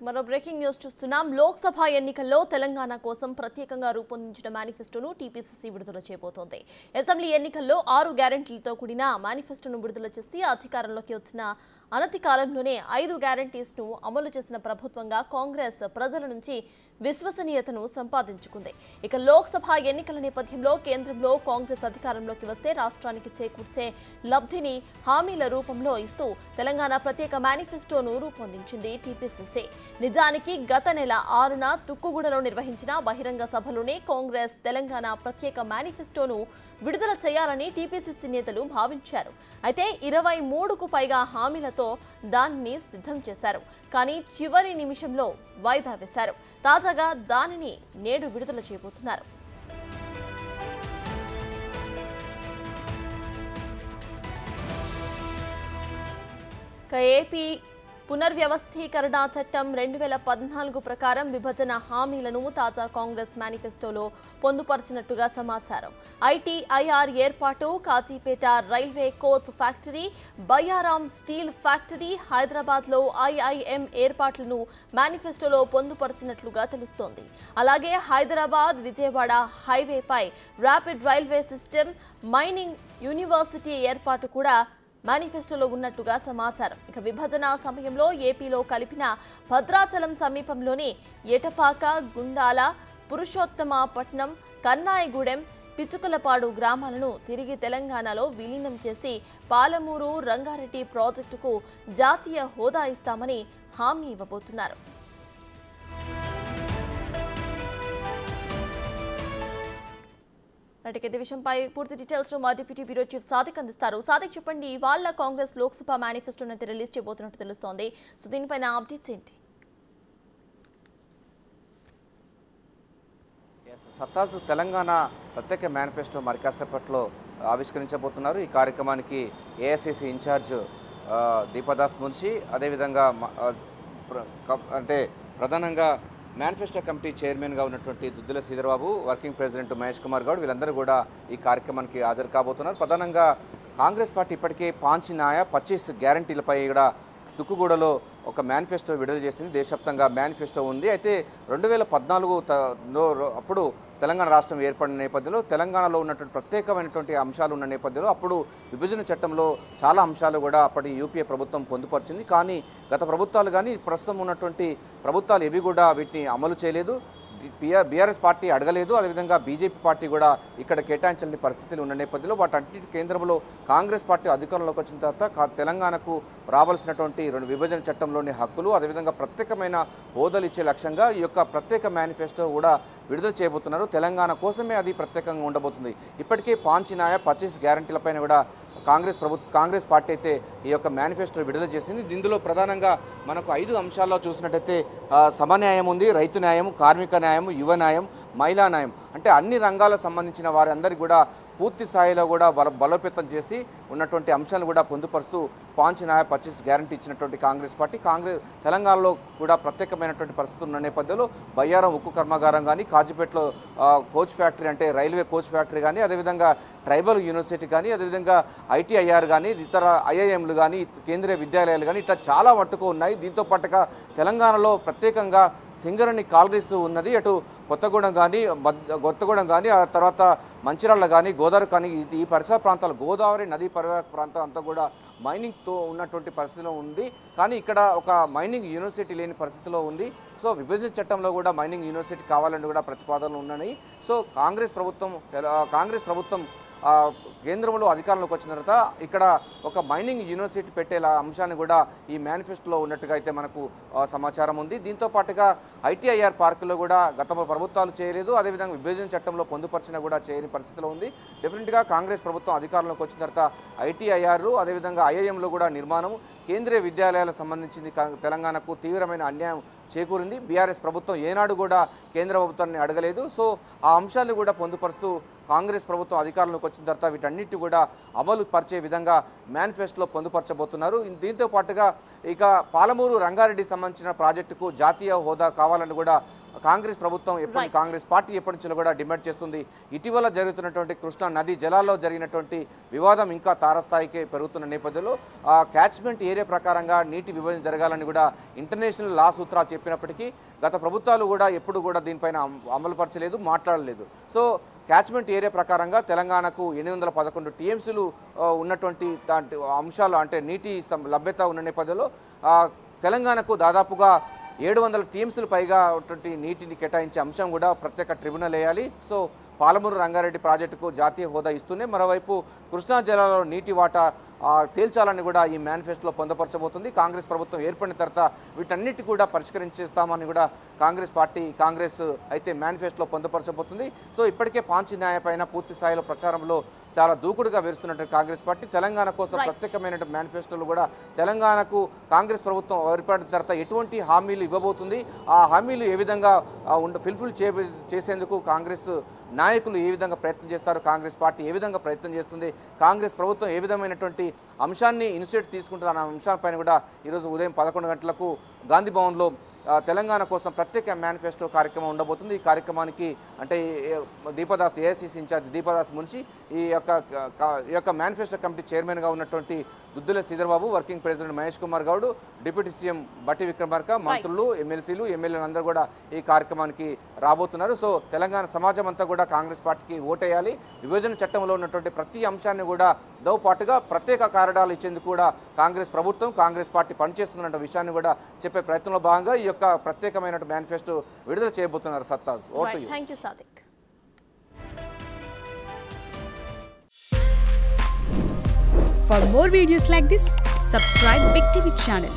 మరో breaking news చూస్తున్నాం. లోక్సభ ఎన్నికల్లో తెలంగాణ కోసం ప్రత్యేకంగా రూపొందించిన మేనిఫెస్టోను టీపీసీసీ విడుదల చేయబోతోంది. అసెంబ్లీ ఎన్నికల్లో 6 గ్యారంటీలతో కూడిన మేనిఫెస్టోను విడుదల చేసి అధికారంలోకి వచ్చిన అనతి కాలంలోనే 5 గ్యారంటీస్ను అమలు చేసిన ప్రభుత్వంగా కాంగ్రెస్ ప్రజల నుంచి విశ్వసనీయతను సంపాదించుకుంది. ఇక లోక్సభ ఎన్నికల నేపథ్యంలో కేంద్రంలో కాంగ్రెస్ అధికారంలోకి వస్తే రాష్ట్రానికి చేకూర్చే లబ్ధిని హామీల రూపంలో ఇస్తూ తెలంగాణ ప్రత్యేక మేనిఫెస్టోను రూపొందించింది టీపీసీసీ. నిజానికి గత నెల 6న తుక్కుగూడలో నిర్వహించిన బహిరంగ సభలోనే కాంగ్రెస్ తెలంగాణ ప్రత్యేక మేనిఫెస్టోను విడుదల చేయాలని టీపీసీసీ నేతలు భావించారు. అయితే 23కు పైగా హామీలతో దానిని సిద్ధం చేశారు. కానీ చివరి నిమిషంలో వాయిదా వేశారు. తాజాగా దానిని నేడు విడుదల చేయబోతున్నారు. ఏపీ పునర్వ్యవస్థీకరణ చట్టం 2014 ప్రకారం విభజన హామీలను తాజా కాంగ్రెస్ మేనిఫెస్టోలో పొందుపరిచినట్టుగా సమాచారం. ఐటీఐఆర్ ఏర్పాటు, Kazipet railway coach factory, Bayyaram steel factory, హైదరాబాద్లో ఐఐఎం ఏర్పాట్లను మేనిఫెస్టోలో పొందుపరిచినట్లుగా తెలుస్తోంది. అలాగే హైదరాబాద్ విజయవాడ హైవేపై rapid railway system, mining university ఏర్పాటు కూడా మేనిఫెస్టోలో ఉన్నట్టుగా సమాచారం. ఇక విభజన సమయంలో ఏపీలో కలిపిన భద్రాచలం సమీపంలోని ఎటపాక, గుండాల, పురుషోత్తమపట్నం, కన్నాయిగూడెం, పిచుకలపాడు గ్రామాలను తిరిగి తెలంగాణలో విలీనం చేసి పాలమూరు రంగారెడ్డి ప్రాజెక్టుకు జాతీయ హోదా ఇస్తామని హామీ ఇవ్వబోతున్నారు. ఇదే విషయంపై పూర్తి డీటెయిల్స్ మా డిప్యూటీ బ్యూరో చీఫ్ సాదిక్ అందిస్తారు. సాదిక్, చెప్పండి, ఇవాళ కాంగ్రెస్ లోక్సభ మేనిఫెస్టోను అయితే రిలీజ్ చేయబోతున్నట్టు తెలుస్తోంది. సో దీనిపైన అప్డేట్స్ ఏంటి? సత్తాసు తెలంగాణ ప్రత్యేక మేనిఫెస్టో మరి కాసేపట్లో ఆవిష్కరించబోతున్నారు. ఈ కార్యక్రమానికి ఏఐసీసీ ఇన్ఛార్జ్ దీపదాస్ మున్షి, అదేవిధంగా అంటే ప్రధానంగా మేనిఫెస్టో కమిటీ చైర్మన్గా ఉన్నటువంటి దుద్దుల శ్రీధర్బాబు, వర్కింగ్ ప్రెసిడెంట్ మహేష్ కుమార్ గౌడ్, వీళ్ళందరూ కూడా ఈ కార్యక్రమానికి హాజరు కాబోతున్నారు. ప్రధానంగా కాంగ్రెస్ పార్టీ ఇప్పటికే 25 గ్యారంటీలపై కూడా తుక్కుగూడలో ఒక మేనిఫెస్టో విడుదల చేసింది. దేశవ్యాప్తంగా మేనిఫెస్టో ఉంది. అయితే 2014 అప్పుడు తెలంగాణ రాష్ట్రం ఏర్పడిన నేపథ్యంలో తెలంగాణలో ఉన్నటువంటి ప్రత్యేకమైనటువంటి అంశాలు ఉన్న నేపథ్యంలో అప్పుడు విభజన చట్టంలో చాలా అంశాలు కూడా అప్పటి యూపీఏ ప్రభుత్వం పొందుపరిచింది. కానీ గత ప్రభుత్వాలు కానీ ప్రస్తుతం ఉన్నటువంటి ప్రభుత్వాలు ఏవి కూడా వీటిని అమలు చేయలేదు. బీఆర్ఎస్ పార్టీ అడగలేదు. అదేవిధంగా బీజేపీ పార్టీ కూడా ఇక్కడ కేటాయించని పరిస్థితులు ఉన్న నేపథ్యంలో వాటన్నిటి కేంద్రంలో కాంగ్రెస్ పార్టీ అధికారంలోకి వచ్చిన తర్వాత తెలంగాణకు రావాల్సినటువంటి విభజన చట్టంలోని హక్కులు, అదేవిధంగా ప్రత్యేకమైన హోదాలు ఇచ్చే లక్ష్యంగా ఈ యొక్క ప్రత్యేక మేనిఫెస్టో కూడా విడుదల చేయబోతున్నారు. తెలంగాణ కోసమే అది ప్రత్యేకంగా ఉండబోతుంది. ఇప్పటికే 25 గ్యారంటీలపైన కూడా కాంగ్రెస్ పార్టీ అయితే ఈ యొక్క మేనిఫెస్టో విడుదల చేసింది. దీనిలో ప్రధానంగా మనకు 5 అంశాల్లో చూసినట్టయితే సమన్యాయం ఉంది, రైతు న్యాయం, కార్మిక న్యాయం, యువ న్యాయం, మహిళా న్యాయం, అంటే అన్ని రంగాలకు సంబంధించిన వారందరికీ కూడా పూర్తి స్థాయిలో కూడా బలోపేతం చేసి ఉన్నటువంటి అంశాలను కూడా పొందుపరుస్తూ 25 గ్యారంటీ ఇచ్చినటువంటి కాంగ్రెస్ పార్టీ తెలంగాణలో కూడా ప్రత్యేకమైనటువంటి పరిస్థితులు ఉన్న నేపథ్యంలో బయ్యారం ఉక్కు కర్మాగారం కానీ, కాజీపేటలో కోచ్ ఫ్యాక్టరీ అంటే రైల్వే కోచ్ ఫ్యాక్టరీ కానీ, అదేవిధంగా ట్రైబల్ యూనివర్సిటీ కానీ, అదేవిధంగా ఐటీఐఆర్ కానీ, ఇతర ఐఐఎంలు కానీ, కేంద్రీయ విద్యాలయాలు కానీ ఇట్లా చాలా మట్టుకు ఉన్నాయి. దీంతో పాటుగా తెలంగాణలో ప్రత్యేకంగా సింగరేణి కాలరీస్ ఉన్నది. అటు కొత్తగూడెం కానీ ఆ తర్వాత మంచిర్యాల కానీ, గోదావరి కానీ ఈ పరిసర ప్రాంతాలు, గోదావరి నదీ పరివాహక ప్రాంతం అంతా కూడా మైనింగ్తో ఉన్నటువంటి పరిస్థితిలో ఉంది. కానీ ఇక్కడ ఒక మైనింగ్ యూనివర్సిటీ లేని పరిస్థితిలో ఉంది. సో విభజన చట్టంలో కూడా మైనింగ్ యూనివర్సిటీ కావాలని కూడా ప్రతిపాదనలు ఉన్నాయి. సో కాంగ్రెస్ ప్రభుత్వం కేంద్రంలో అధికారంలోకి వచ్చిన తర్వాత ఇక్కడ ఒక మైనింగ్ యూనివర్సిటీ పెట్టేలా అంశాన్ని కూడా ఈ మేనిఫెస్టోలో ఉన్నట్టుగా అయితే మనకు సమాచారం ఉంది. దీంతో పాటుగా ఐటీఐఆర్ పార్కులో కూడా గత ప్రభుత్వాలు చేయలేదు. అదేవిధంగా విభజన చట్టంలో పొందుపరిచినా కూడా చేయని పరిస్థితిలో ఉంది. డెఫినెట్గా కాంగ్రెస్ ప్రభుత్వం అధికారంలోకి వచ్చిన తర్వాత ఐటీఐఆర్, అదేవిధంగా ఐఐఎంలో కూడా నిర్మాణం, కేంద్రీయ విద్యాలయాలకు సంబంధించింది తెలంగాణకు తీవ్రమైన అన్యాయం చేకూరింది. బీఆర్ఎస్ ప్రభుత్వం ఏనాడు కూడా కేంద్ర ప్రభుత్వాన్ని అడగలేదు. సో ఆ అంశాన్ని కూడా పొందుపరుస్తూ కాంగ్రెస్ ప్రభుత్వం అధికారంలోకి వచ్చిన తర్వాత వీటన్నిటి కూడా అమలు పరిచే విధంగా మేనిఫెస్టోలో పొందుపరచబోతున్నారు. దీంతో పాటుగా ఇక పాలమూరు రంగారెడ్డి సంబంధించిన ప్రాజెక్టుకు జాతీయ హోదా కావాలని కూడా కాంగ్రెస్ ప్రభుత్వం కాంగ్రెస్ పార్టీ ఎప్పటి నుంచో కూడా డిమాండ్ చేస్తుంది. ఇటీవల జరుగుతున్నటువంటి కృష్ణా నది జలాల్లో జరిగినటువంటి వివాదం ఇంకా తారస్థాయికి పెరుగుతున్న నేపథ్యంలో క్యాచ్మెంట్ ఏరియా ప్రకారంగా నీటి విభజన జరగాలని కూడా ఇంటర్నేషనల్ లా సూత్రాలు చెప్పినప్పటికీ గత ప్రభుత్వాలు కూడా ఎప్పుడు కూడా దీనిపైన అమలుపరచలేదు, మాట్లాడలేదు. సో క్యాచ్మెంట్ ఏరియా ప్రకారంగా తెలంగాణకు 811 టీఎంసీలు ఉన్నటువంటి అంశాలు అంటే నీటి లభ్యత ఉన్న నేపథ్యంలో తెలంగాణకు దాదాపుగా 700 టీఎంసీలు పైగా నీటిని కేటాయించే అంశం కూడా ప్రత్యేక ట్రిబ్యునల్ వేయాలి. సో పాలమూరు రంగారెడ్డి ప్రాజెక్టుకు జాతీయ హోదా ఇస్తూనే మరోవైపు కృష్ణా జలాలలో నీటి వాటా తేల్చాలని కూడా ఈ మేనిఫెస్టోలో పొందపరచబోతుంది. కాంగ్రెస్ ప్రభుత్వం ఏర్పడిన తర్వాత వీటన్నిటి కూడా పరిష్కరించేస్తామని కూడా కాంగ్రెస్ అయితే మేనిఫెస్టోలో పొందపరచబోతుంది. సో ఇప్పటికే పాంచి న్యాయ పైన పూర్తి స్థాయిలో ప్రచారంలో చాలా దూకుడుగా వేరుస్తున్నట్టు కాంగ్రెస్ పార్టీ తెలంగాణ కోసం ప్రత్యేకమైన మేనిఫెస్టోలు కూడా తెలంగాణకు కాంగ్రెస్ ప్రభుత్వం ఏర్పడిన తర్వాత ఎటువంటి హామీలు ఇవ్వబోతుంది, ఆ హామీలు ఏ విధంగా ఫుల్ఫిల్ చేసేందుకు కాంగ్రెస్ నాయకులు ఏ విధంగా ప్రయత్నం చేస్తారు, కాంగ్రెస్ పార్టీ ఏ విధంగా ప్రయత్నం చేస్తుంది, కాంగ్రెస్ ప్రభుత్వం ఏ విధమైనటువంటి అంశాన్ని ఇనిషియేటివ్ తీసుకుంటుంది అన్న అంశాలపైన కూడా ఈరోజు ఉదయం 11 గంటలకు గాంధీ భవన్లో తెలంగాణ కోసం ప్రత్యేక మేనిఫెస్టో కార్యక్రమం ఉండబోతుంది. ఈ కార్యక్రమానికి అంటే దీపదాస్ ఏఐసిసి ఇన్ఛార్జ్ దీపదాస్ మున్షి ఈ యొక్క మేనిఫెస్టో కమిటీ చైర్మన్గా ఉన్నటువంటి Duddula Sridhar Babu, working president Mahesh Kumar Goud, deputy CM Bhatti Vikramarka, మంత్రులు, ఎమ్మెల్సీలు, ఎమ్మెల్యేలు అందరూ కూడా ఈ కార్యక్రమానికి రాబోతున్నారు. సో తెలంగాణ సమాజం అంతా కూడా కాంగ్రెస్ పార్టీకి ఓటేయాలి. విభజన చట్టంలో ఉన్నటువంటి ప్రతి అంశాన్ని కూడా పాటుగా ప్రత్యేక కారిడార్లు ఇచ్చేందుకు కూడా కాంగ్రెస్ ప్రభుత్వం కాంగ్రెస్ పార్టీ పనిచేస్తున్న విషయాన్ని కూడా చెప్పే ప్రయత్నంలో భాగంగా ఈ యొక్క ప్రత్యేకమైన మేనిఫెస్టో విడుదల చేయబోతున్నారు. సత్తాజ్, over to you. Thank you Sadiq. For more videos like this, subscribe Big TV channel.